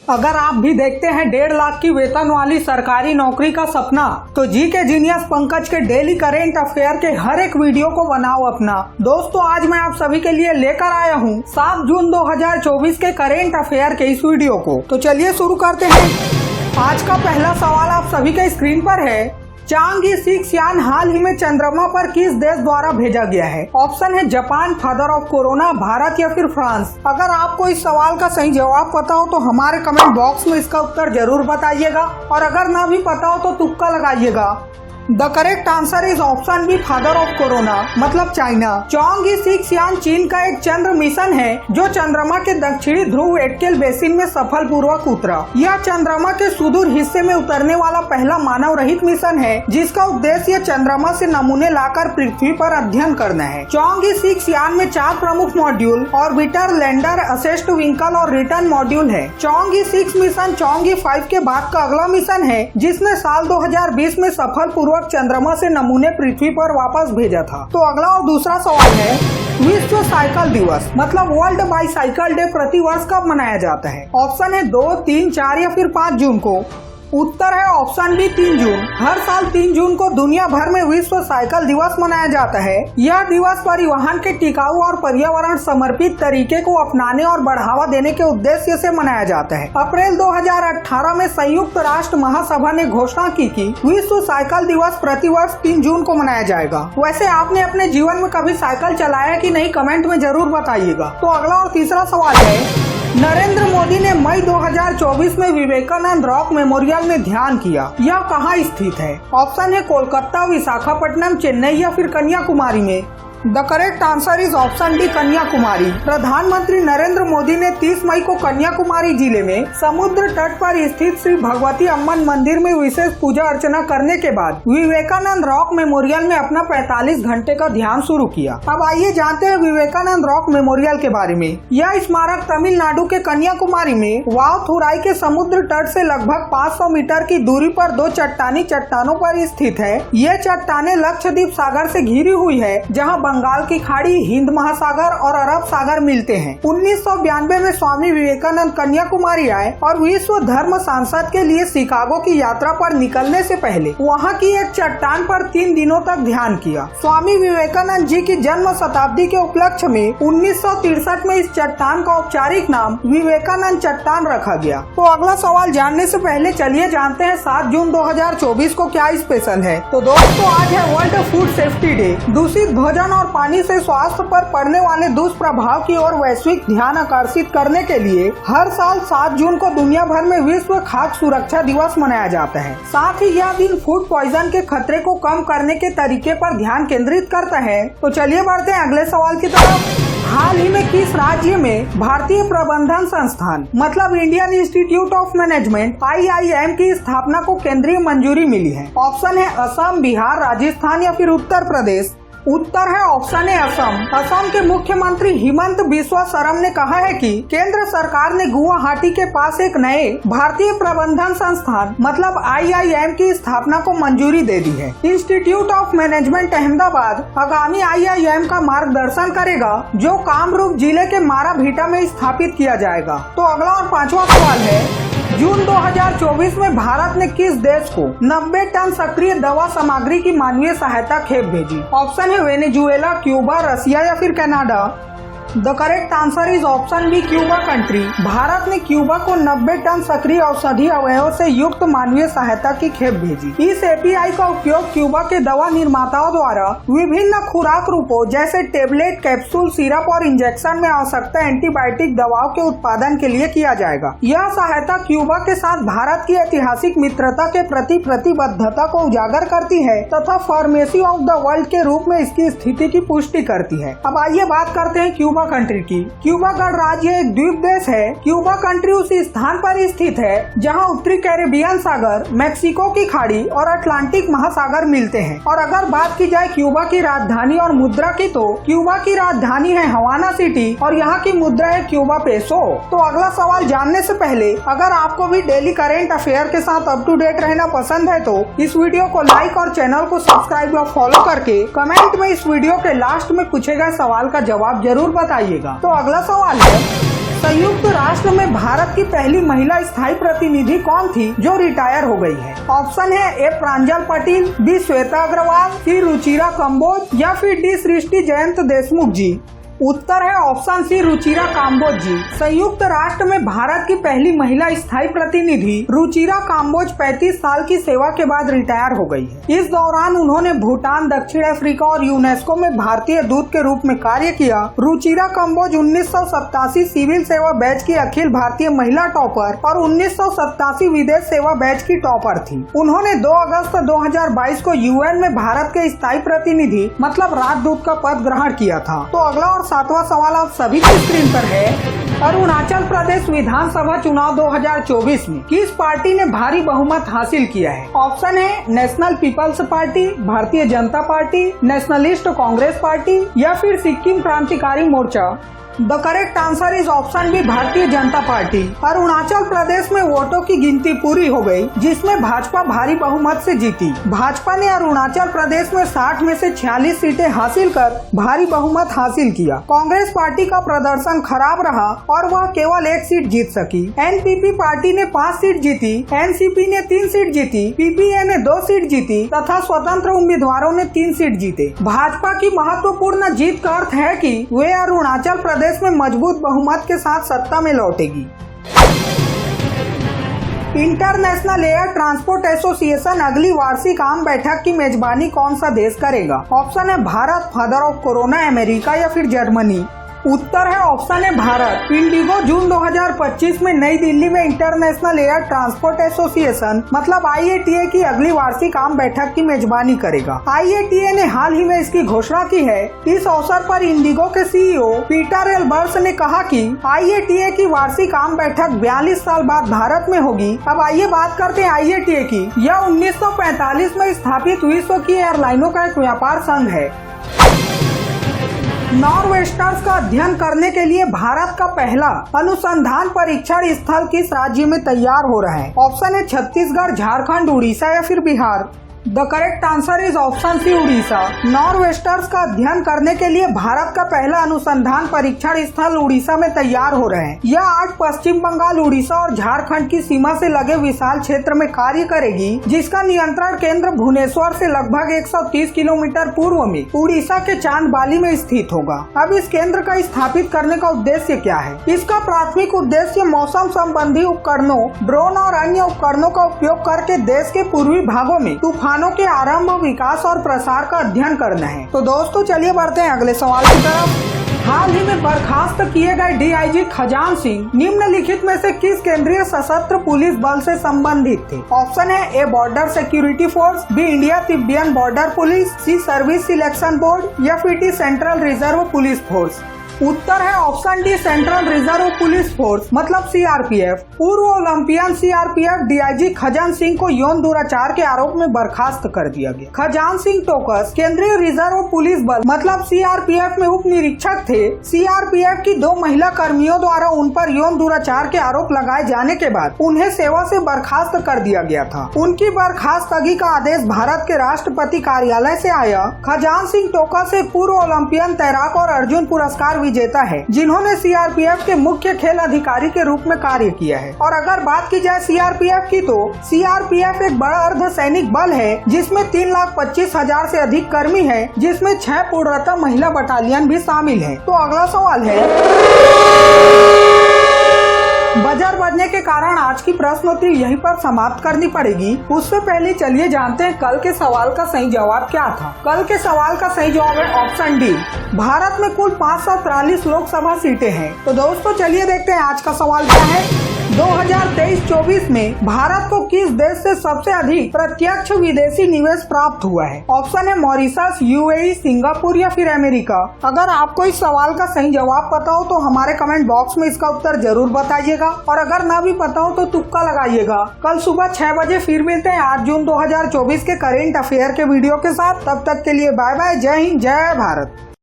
अगर आप भी देखते हैं 1.5 लाख की वेतन वाली सरकारी नौकरी का सपना, तो जी के जीनियस पंकज के डेली करेंट अफेयर के हर एक वीडियो को बनाओ अपना। दोस्तों, आज मैं आप सभी के लिए लेकर आया हूं 7 जून 2024 के करेंट अफेयर के इस वीडियो को। तो चलिए शुरू करते हैं। आज का पहला सवाल आप सभी के स्क्रीन पर है। चांग ई 6 यान हाल ही में चंद्रमा पर किस देश द्वारा भेजा गया है? ऑप्शन है Japan, father of corona, Bharat या फिर फ्रांस। अगर आपको इस सवाल का सही जवाब पता हो तो हमारे कमेंट बॉक्स में इसका उत्तर जरूर बताइएगा, और अगर ना भी पता हो तो तुक्का लगाइएगा। The correct answer is option B, father of corona, मतलब चाइना। चांग ई 6 यान चीन का एक चंद्र मिशन है जो चंद्रमा के दक्षिणी ध्रुव एटकेल बेसिन में सफल पूर्वक उतरा। यह चंद्रमा के सुदूर हिस्से में उतरने वाला पहला मानव रहित मिशन है जिसका उद्देश्य चंद्रमा से नमूने लाकर पृथ्वी पर अध्ययन करना है। चांग ई 6 यान में 4 प्रमुख module, orbiter, lander, assist vehicle और रिटर्न मॉड्यूल है। चांग ई 6 मिशन चांग ई 5 के बाद का अगला मिशन है जिसने साल 2020 में सफल चंद्रमा से नमूने पृथ्वी पर वापस भेजा था। तो अगला और दूसरा सवाल है, विश्व साइकिल दिवस मतलब वर्ल्ड बाईसाइकिल डे प्रति वर्ष कब मनाया जाता है? ऑप्शन है 2, 3, 4 या फिर 5 जून को। उत्तर है ऑप्शन बी, 3 जून। हर साल 3 जून को दुनिया भर में विश्व साइकिल दिवस मनाया जाता है। यह दिवस परिवहन के टिकाऊ और पर्यावरण समर्पित तरीके को अपनाने और बढ़ावा देने के उद्देश्य से मनाया जाता है। अप्रैल 2018 में संयुक्त राष्ट्र महासभा ने घोषणा की कि विश्व साइकिल दिवस प्रतिवर्ष 3 जून को मनाया जाएगा। वैसे आपने अपने जीवन में कभी साइकिल चलाया कि नहीं, कमेंट में जरूर बताइएगा। तो अगला और तीसरा सवाल है, नरेंद्र मोदी ने मई 2024 में विवेकानंद रॉक मेमोरियल में ध्यान किया। यह कहाँ स्थित है? ऑप्शन है कोलकाता, विशाखापट्टनम, चेन्नई या फिर कन्याकुमारी में। The correct answer is option D, Kanyakumari. प्रधानमंत्री नरेंद्र मोदी ने 30 मई को कन्याकुमारी जिले में समुद्र तट पर स्थित श्री भगवती अम्मन मंदिर में विशेष पूजा अर्चना करने के बाद विवेकानंद रॉक मेमोरियल में अपना 45 घंटे का ध्यान शुरू किया। अब आइए जानते हैं विवेकानंद रॉक मेमोरियल के बारे में। यह स्मारक तमिलनाडु के कन्याकुमारी में वावथुराई के समुद्र तट से लगभग 500 मीटर की दूरी पर 2 चट्टानी चट्टानों पर स्थित है। ये चट्टानें लक्षद्वीप सागर से घिरी हुई है, जहाँ बंगाल की खाड़ी, हिंद महासागर और अरब सागर मिलते हैं। 1992 में स्वामी विवेकानंद कन्याकुमारी आए और विश्व धर्म सांसद के लिए शिकागो की यात्रा पर निकलने से पहले वहां की एक चट्टान पर 3 दिनों तक ध्यान किया। स्वामी विवेकानंद जी की जन्म शताब्दी के उपलक्ष्य में 1963 में इस चट्टान का औपचारिक नाम विवेकानंद चट्टान रखा गया। तो अगला सवाल जानने से पहले चलिए जानते हैं 7 जून 2024 को क्या स्पेशल है। तो दोस्तों, आज है वर्ल्ड फूड सेफ्टी डे। दूषित भोजन और पानी से स्वास्थ्य पर पड़ने वाले दुष्प्रभाव की ओर वैश्विक ध्यान आकर्षित करने के लिए हर साल 7 जून को दुनिया भर में विश्व खाद्य सुरक्षा दिवस मनाया जाता है। साथ ही यह दिन फूड पॉइजन के खतरे को कम करने के तरीके पर ध्यान केंद्रित करता है। तो चलिए बढ़ते हैं अगले सवाल की तरफ। हाल ही में किस राज्य में भारतीय प्रबंधन संस्थान मतलब Indian institute of management IIM की स्थापना को केंद्रीय मंजूरी मिली है? ऑप्शन है असम, बिहार, राजस्थान या फिर उत्तर प्रदेश। उत्तर है ऑप्शन है असम। असम के मुख्यमंत्री हिमंत बिस्वा शर्मा ने कहा है कि केंद्र सरकार ने गुवाहाटी के पास एक नए भारतीय प्रबंधन संस्थान मतलब IIM की स्थापना को मंजूरी दे दी है। इंस्टीट्यूट ऑफ मैनेजमेंट अहमदाबाद आगामी IIM का मार्गदर्शन करेगा, जो कामरूप जिले के माराभीटा में स्थापित किया जाएगा। तो अगला और 5वां सवाल है, जून 2024 में भारत ने किस देश को 90 टन सक्रिय दवा सामग्री की मानवीय सहायता खेप भेजी? ऑप्शन है वेनेजुएला, क्यूबा, रसिया या फिर Canada. The correct answer is option B, Cuba country. Bharat ने क्यूबा को 90 टन सक्रिय औषधि अवयव से युक्त मानवीय सहायता की खेप भेजी। इस API का उपयोग क्यूबा के दवा निर्माताओं द्वारा विभिन्न खुराक रूपों जैसे टेबलेट, कैप्सूल, सिरप और इंजेक्शन में आवश्यकता एंटीबायोटिक दवाओं के उत्पादन के लिए किया जाएगा। यह सहायता क्यूबा के साथ भारत की ऐतिहासिक मित्रता के प्रति प्रतिबद्धता को उजागर करती है तथा फार्मेसी ऑफ द वर्ल्ड के रूप में इसकी स्थिति की पुष्टि करती है। अब आइए बात करते हैं क्यूबा कंट्री की। क्यूबा गणराज्य एक द्वीप देश है। क्यूबा कंट्री उस स्थान पर स्थित है जहां उत्तरी कैरेबियन सागर, मेक्सिको की खाड़ी और अटलांटिक महासागर मिलते हैं। और अगर बात की जाए क्यूबा की राजधानी और मुद्रा की, तो क्यूबा की राजधानी है हवाना सिटी और यहाँ की मुद्रा है क्यूबा पेसो। तो अगला सवाल जानने से पहले अगर आपको भी डेली करेंट अफेयर के साथ अप टू डेट रहना पसंद है तो इस वीडियो को लाइक और चैनल को सब्सक्राइब और फॉलो करके कमेंट में इस वीडियो के लास्ट में पूछे गए सवाल का जवाब जरूर बताइएगा। तो अगला सवाल है, संयुक्त राष्ट्र में भारत की पहली महिला स्थायी प्रतिनिधि कौन थी जो रिटायर हो गई है? ऑप्शन है ए प्रांजल पाटिल, बी श्वेता अग्रवाल, सी रुचिरा कंबोज या फिर डी सृष्टि जयंत देशमुख जी। उत्तर है ऑप्शन सी रुचिरा काम्बोज जी। संयुक्त राष्ट्र में भारत की पहली महिला स्थायी प्रतिनिधि रुचिरा काम्बोज 35 साल की सेवा के बाद रिटायर हो गई है। इस दौरान उन्होंने भूटान, दक्षिण अफ्रीका और यूनेस्को में भारतीय दूत के रूप में कार्य किया। रुचिरा काम्बोज 1987 सिविल सेवा बैच की अखिल भारतीय महिला टॉपर और 1987 विदेश सेवा बैच की टॉपर थी। उन्होंने 2 अगस्त 2022 को यूएन में भारत के स्थायी प्रतिनिधि मतलब राजदूत का पद ग्रहण किया था। तो अगला और 7वां सवाल आप सभी की स्क्रीन पर है। अरुणाचल प्रदेश विधानसभा चुनाव 2024 में किस पार्टी ने भारी बहुमत हासिल किया है? ऑप्शन है नेशनल पीपल्स पार्टी, भारतीय Janata party, nationalist Congress party या फिर Sikkim Krantikari Morcha. The correct answer is option B, Bharatiya Janata party. Arunachal Pradesh में वोटों की गिनती पूरी हो गई, जिसमें भाजपा भारी बहुमत से जीती। भाजपा ने अरुणाचल प्रदेश में 60 में से 46 सीटें हासिल कर भारी बहुमत हासिल किया। कांग्रेस पार्टी का प्रदर्शन खराब रहा और वह केवल 1 सीट जीत सकी। एनपीपी पार्टी ने 5 सीट जीती, एनसीपी ने 3 सीट जीती, पीपीए ने 2 सीट जीती तथा स्वतंत्र उम्मीदवारों ने 3 सीट जीते। भाजपा की महत्वपूर्ण जीत का अर्थ है कि वे अरुणाचल प्रदेश में मजबूत बहुमत के साथ सत्ता में लौटेगी। इंटरनेशनल एयर ट्रांसपोर्ट एसोसिएशन अगली वार्षिक आम बैठक की मेजबानी कौन सा देश करेगा? ऑप्शन है Bharat, father of corona, America या फिर जर्मनी। उत्तर है ऑप्शन है भारत। इंडिगो जून 2025 में नई दिल्ली में इंटरनेशनल एयर ट्रांसपोर्ट एसोसिएशन मतलब IATA की अगली वार्षिक आम बैठक की मेजबानी करेगा। IATA ने हाल ही में इसकी घोषणा की है। इस अवसर पर इंडिगो के CEO पीटर एल बर्स ने कहा कि IATA की वार्षिक आम बैठक 42 साल बाद भारत में होगी। अब आइए बात करते हैं IATA की। यह 1945 में स्थापित विश्व की एयरलाइनों का एक व्यापार संघ है। नॉर्वेस्टर्स का अध्ययन करने के लिए भारत का पहला अनुसंधान परीक्षण स्थल किस राज्य में तैयार हो रहा है? ऑप्शन है छत्तीसगढ़, झारखंड, उड़ीसा या फिर Bihar. The correct answer is option C, Orissa. Nor'westers का अध्ययन करने के लिए भारत का पहला अनुसंधान परीक्षण स्थल उड़ीसा में तैयार हो रहे हैं। यह आज पश्चिम बंगाल, उड़ीसा और झारखंड की सीमा से लगे विशाल क्षेत्र में कार्य करेगी, जिसका नियंत्रण केंद्र भुवनेश्वर से लगभग 130 किलोमीटर पूर्व में उड़ीसा के चांदबाली में स्थित होगा। अब इस केंद्र का स्थापित करने का उद्देश्य क्या है? इसका प्राथमिक उद्देश्य मौसम संबंधी उपकरणों, ड्रोन और अन्य उपकरणों का उपयोग करके देश के पूर्वी भागों में तूफानों के आरंभ, विकास और प्रसार का अध्ययन करना है। तो दोस्तों चलिए बढ़ते हैं अगले सवाल की तरफ। हाल ही में बर्खास्त किए गए DIG खजान सिंह निम्नलिखित में से किस केंद्रीय सशस्त्र पुलिस बल से संबंधित थे? ऑप्शन है A Border Security Force, B India Tibetan Border Police, C Service Selection Board या फिर D Central Reserve Police Force. उत्तर है option D, Central Reserve Police Force मतलब CRPF। पूर्व Olympian CRPF DIG Khajan Singh को यौन दुराचार के आरोप में बर्खास्त कर दिया गया। खजान सिंह टोकस केंद्रीय रिजर्व पुलिस बल मतलब CRPF में उप निरीक्षक थे। CRPF की 2 महिला कर्मियों द्वारा उन पर यौन दुराचार के आरोप लगाए जाने के बाद उन्हें सेवा से बर्खास्त कर दिया गया था। उनकी बर्खास्तगी का आदेश भारत के राष्ट्रपति कार्यालय से आया। खजान सिंह टोकस एक पूर्व ओलंपियन तैराक और अर्जुन पुरस्कार विजेता है, जिन्होंने CRPF के मुख्य खेल अधिकारी के रूप में कार्य किया है। और अगर बात की जाए CRPF की, तो CRPF एक बड़ा अर्धसैनिक बल है जिसमें 3,25,000 से अधिक कर्मी है, जिसमें 6 पूर्णतः महिला बटालियन भी शामिल है। तो अगला सवाल है, बजर बजने के कारण आज की प्रश्नोत्तरी यहीं पर समाप्त करनी पड़ेगी। उससे पहले चलिए जानते हैं कल के सवाल का सही जवाब क्या था। कल के सवाल का सही जवाब है ऑप्शन डी, भारत में कुल 543 लोकसभा सीटें हैं। तो दोस्तों चलिए देखते हैं आज का सवाल क्या है। 2023-24 में भारत को किस देश से सबसे अधिक प्रत्यक्ष विदेशी निवेश प्राप्त हुआ है? ऑप्शन है मॉरिशस, UAE, सिंगापुर या फिर अमेरिका। अगर आपको इस सवाल का सही जवाब पता हो तो हमारे कमेंट बॉक्स में इसका उत्तर जरूर बताइएगा, और अगर ना भी पता हो तो तुक्का लगाइएगा। कल सुबह 6 बजे फिर मिलते हैं 8 जून 2024 के करेंट अफेयर के वीडियो के साथ। तब तक के लिए बाय बाय, जय हिंद, जय भारत।